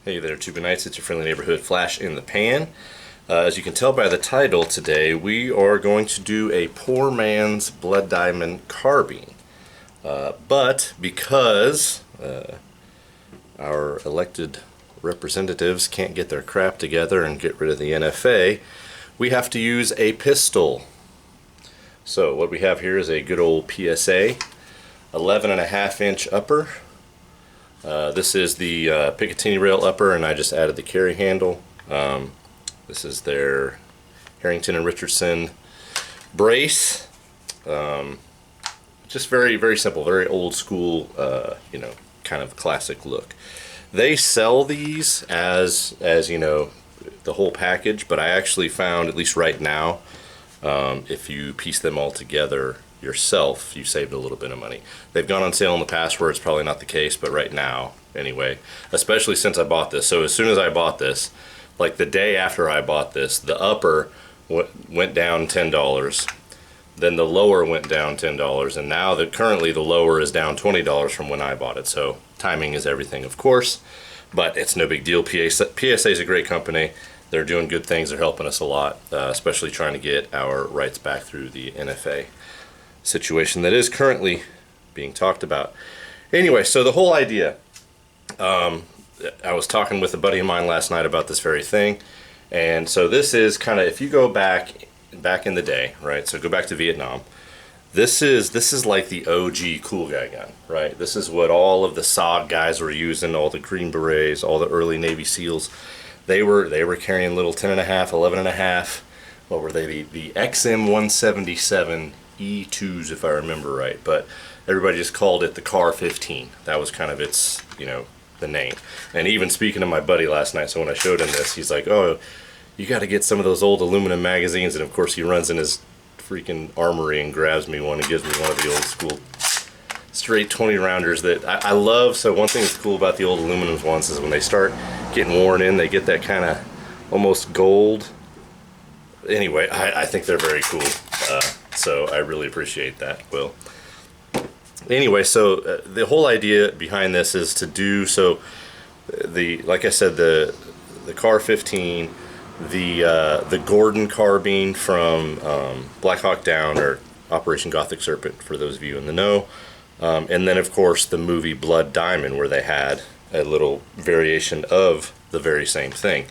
Hey there, Tubanites. It's your friendly neighborhood Flash in the Pan. As you can tell by the title today, we are going to do a poor man's blood diamond carbine. But because our elected representatives can't get their crap together and get rid of the NFA, we have to use a pistol. So what we have here is a good old PSA 11.5-inch upper. This is the Picatinny rail upper, and I just added the carry handle. This is their Harrington and Richardson brace. Just very, very simple, very old school, kind of classic look. They sell these as the whole package, but I actually found, at least right now, if you piece them all together yourself, you saved a little bit of money. They've gone on sale in the past where it's probably not the case, but right now, anyway, especially since I bought this. So as soon as I bought this, like the day after I bought this, the upper went down $10, then the lower went down $10, and now currently the lower is down $20 from when I bought it. So timing is everything, of course, but it's no big deal. PSA is a great company. They're doing good things. They're helping us a lot, especially trying to get our rights back through the NFA situation that is currently being talked about. Anyway, so the whole idea, I was talking with a buddy of mine last night about this very thing, and so this is kind of, if you go back in the day, right, so go back to Vietnam, this is like the OG cool guy gun, right? This is what all of the SOG guys were using, all the Green Berets, all the early Navy SEALs. They were carrying little 10.5, 11.5, what were they, the XM177 E2s, if I remember right, but everybody just called it the Car 15. That was kind of its, the name. And even speaking to my buddy last night, so when I showed him this, he's like, oh, you got to get some of those old aluminum magazines. And of course he runs in his freaking armory and grabs me one and gives me one of the old school straight 20 rounders that I love. So one thing that's cool about the old aluminum ones is when they start getting worn in, they get that kind of almost gold. Anyway, I think they're very cool. So I really appreciate that, Will. Anyway, so the whole idea behind this is to do, so like I said, the Car 15, the Gordon carbine from Black Hawk Down, or Operation Gothic Serpent, for those of you in the know, and then of course the movie Blood Diamond, where they had a little variation of the very same thing.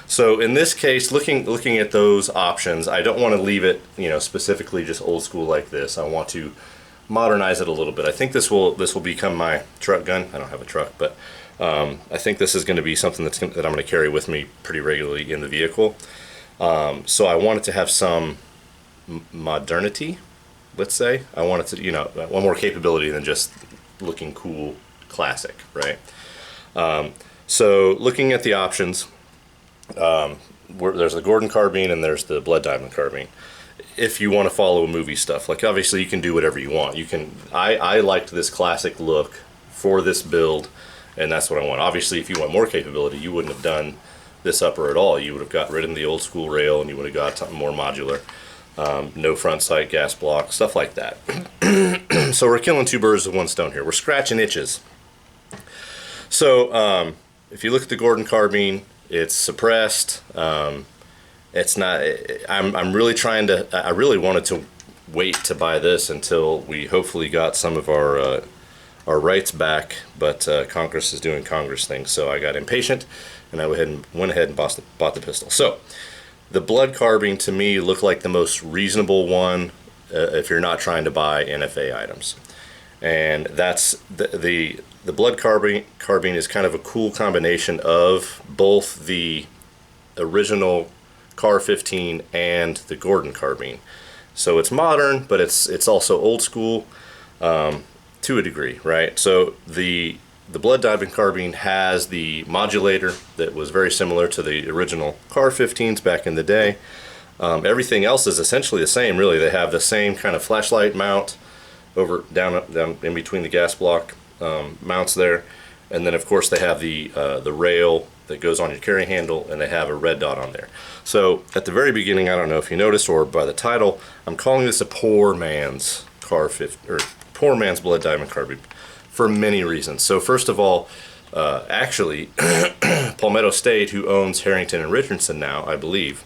So in this case, looking at those options, I don't want to leave it, specifically just old school like this. I want to modernize it a little bit. I think this will become my truck gun. I don't have a truck, but I think this is going to be something that I'm going to carry with me pretty regularly in the vehicle. So I want it to have some modernity, let's say. I want it to, one more capability than just looking cool, classic, right? So looking at the options. There's the Gordon carbine and there's the Blood Diamond carbine. If you want to follow movie stuff, like obviously you can do whatever you want. I liked this classic look for this build, and that's what I want. Obviously, if you want more capability, you wouldn't have done this upper at all. You would have got rid of the old school rail and you would have got something more modular. No front sight, gas block, stuff like that. So we're killing two birds with one stone here. We're scratching itches. So if you look at the Gordon carbine, it's suppressed. It's not. I'm really trying to. I really wanted to wait to buy this until we hopefully got some of our rights back. But Congress is doing Congress things, so I got impatient, and I went ahead and bought the pistol. So the Blood carbine to me looked like the most reasonable one if you're not trying to buy NFA items, and that's the Blood carbine is kind of a cool combination of both the original Car 15 and the Gordon carbine. So it's modern, but it's also old school to a degree, right? So the Blood Diamond carbine has the modulator that was very similar to the original Car 15s back in the day. Everything else is essentially the same, really. They have the same kind of flashlight mount down in between the gas block mounts there, and then of course they have the rail that goes on your carry handle, and they have a red dot on there. So at the very beginning, I don't know if you noticed or by the title, I'm calling this a poor man's poor man's Blood Diamond carbine for many reasons. So first of all, Actually, Palmetto State, who owns Harrington and Richardson now, I believe,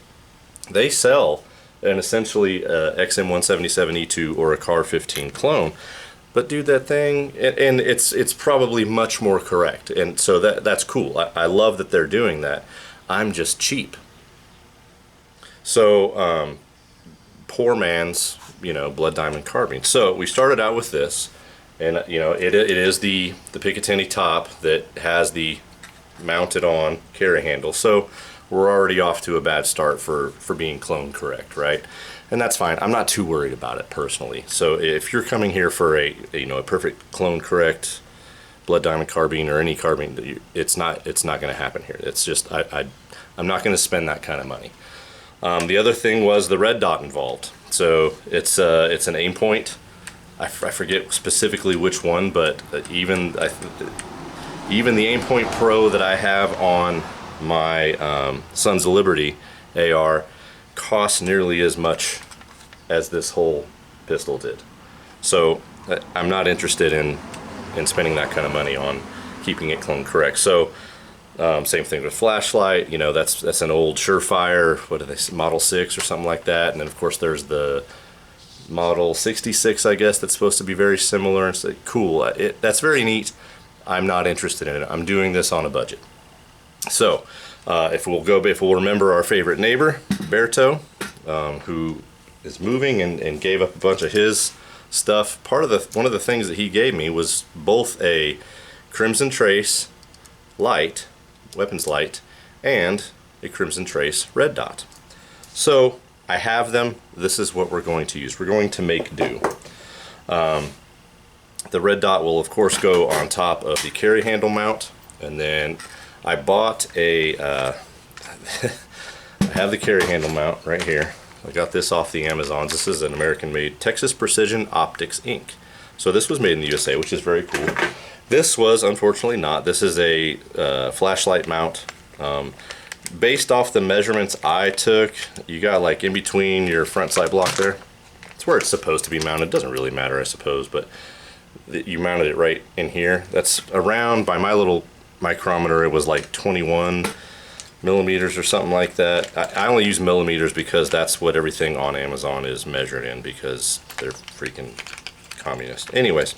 they sell an essentially XM177E2 or a Car 15 clone. But dude, that thing, and it's probably much more correct, and so that's cool. I love that they're doing that. I'm just cheap. So poor man's, Blood Diamond Carbine. So we started out with this, and it is the Picatinny top that has the mounted on carry handle. So we're already off to a bad start for being clone correct, right? And that's fine. I'm not too worried about it personally. So if you're coming here for a perfect clone correct Blood Diamond Carbine or any carbine, it's not going to happen here. It's just I'm not going to spend that kind of money. The other thing was the red dot involved. So it's an aim point. I forget specifically which one, but even the Aim Point Pro that I have on my Sons of Liberty AR costs nearly as much as this whole pistol did. So I'm not interested in spending that kind of money on keeping it clone correct. So same thing with flashlight. That's an old Surefire, what do they say, Model 6 or something like that. And then of course there's the Model 66, I guess, that's supposed to be very similar. And so, cool. That's very neat. I'm not interested in it. I'm doing this on a budget. So if we'll remember our favorite neighbor, Berto, who is moving and gave up a bunch of his stuff. One of the things that he gave me was both a Crimson Trace light, weapons light, and a Crimson Trace red dot. So I have them. This is what we're going to use. We're going to make do. The red dot will of course go on top of the carry handle mount, and then I bought I have the carry handle mount right here. I got this off the Amazons. This is an American made Texas Precision Optics Inc. So this was made in the USA, which is very cool. This was unfortunately not. This is a flashlight mount. Based off the measurements I took, you got like in between your front sight block there. It's where it's supposed to be mounted. Doesn't really matter, I suppose, but you mounted it right in here. That's around, by my little micrometer, it was like 21 millimeters or something like that. I only use millimeters because that's what everything on Amazon is measured in, because they're freaking communist. Anyways,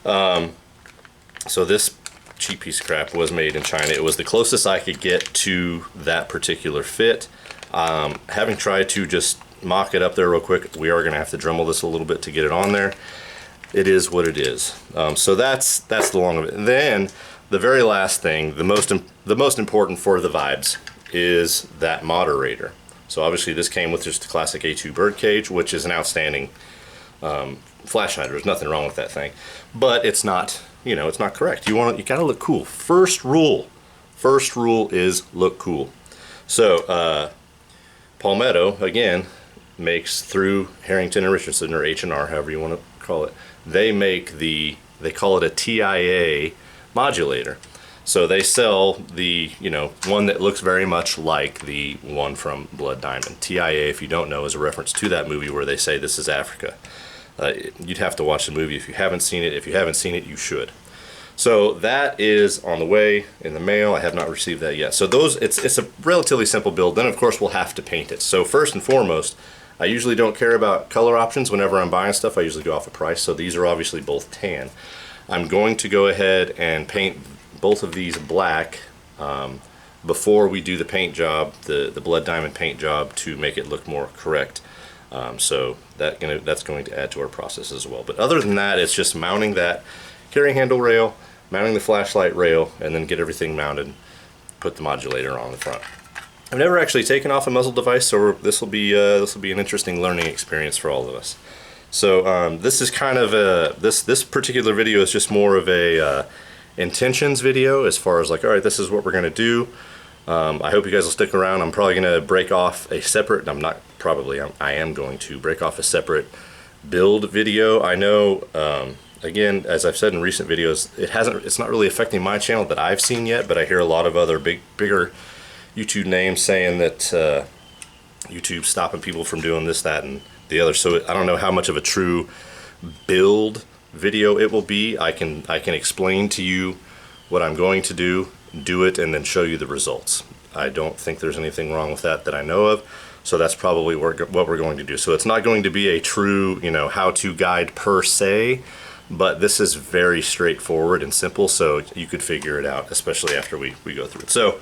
so this cheap piece of crap was made in China. It was the closest I could get to that particular fit. Having tried to just mock it up there real quick, we are going to have to Dremel this a little bit to get it on there. It is what it is. So that's the long of it. And then the very last thing, the most important for the vibes, is that moderator. So obviously this came with just the classic A2 birdcage, which is an outstanding flash hider. There's nothing wrong with that thing, but it's not, it's not correct. You gotta look cool. First rule is look cool. So Palmetto, again, makes through Harrington and Richardson, or H&R, however you want to call it. They call it a TIA modulator. So they sell the, one that looks very much like the one from Blood Diamond. TIA, if you don't know, is a reference to that movie where they say this is Africa. You'd have to watch the movie if you haven't seen it. If you haven't seen it, you should. So that is on the way in the mail. I have not received that yet. So it's a relatively simple build. Then of course we'll have to paint it. So first and foremost, I usually don't care about color options whenever I'm buying stuff. I usually go off of price. So these are obviously both tan. I'm going to go ahead and paint both of these black before we do the paint job, the Blood Diamond paint job, to make it look more correct. So that's going to add to our process as well. But other than that, it's just mounting that carry handle rail, mounting the flashlight rail, and then get everything mounted, put the modulator on the front. I've never actually taken off a muzzle device, so this will be an interesting learning experience for all of us. So this is kind of this particular video is just more of a intentions video, as far as like, all right, this is what we're gonna do. I hope you guys will stick around. I'm probably gonna break off a separate. I am going to break off a separate build video. I know. Again, as I've said in recent videos, it's not really affecting my channel that I've seen yet, but I hear a lot of other bigger YouTube names saying that YouTube's stopping people from doing this, that, and the other. So I don't know how much of a true build video it will be. I can explain to you what I'm going to do it, and then show you the results. I don't think there's anything wrong with that I know of, so that's probably what we're going to do. So it's not going to be a true, how-to guide per se, but this is very straightforward and simple, so you could figure it out, especially after we go through it. So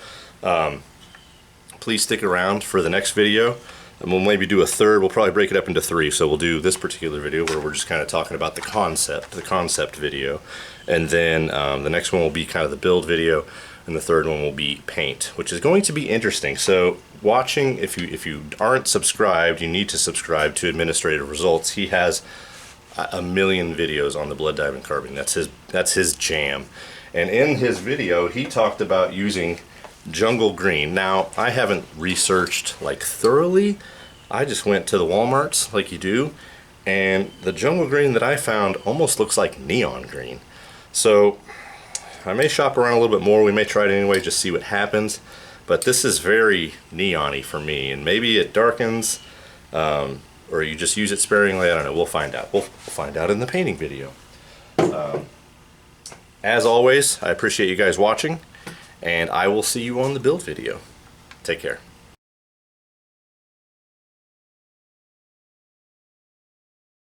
please stick around for the next video, and we'll maybe do a third. We'll probably break it up into 3. So we'll do this particular video where we're just kind of talking about the concept video, and then the next one will be kind of the build video, and the third one will be paint, which is going to be interesting. So watching, if you aren't subscribed, you need to subscribe to Administrative Results. He has a million videos on the blood diamond carbine. That's his jam. And in his video, he talked about using jungle green. Now, I haven't researched like thoroughly. I just went to the Walmarts like you do, and the jungle green that I found almost looks like neon green. So I may shop around a little bit more. We may try it anyway, just see what happens. But this is very neon-y for me, and maybe it darkens, or you just use it sparingly. I don't know. We'll find out. We'll find out in the painting video. As always, I appreciate you guys watching, and I will see you on the build video. Take care.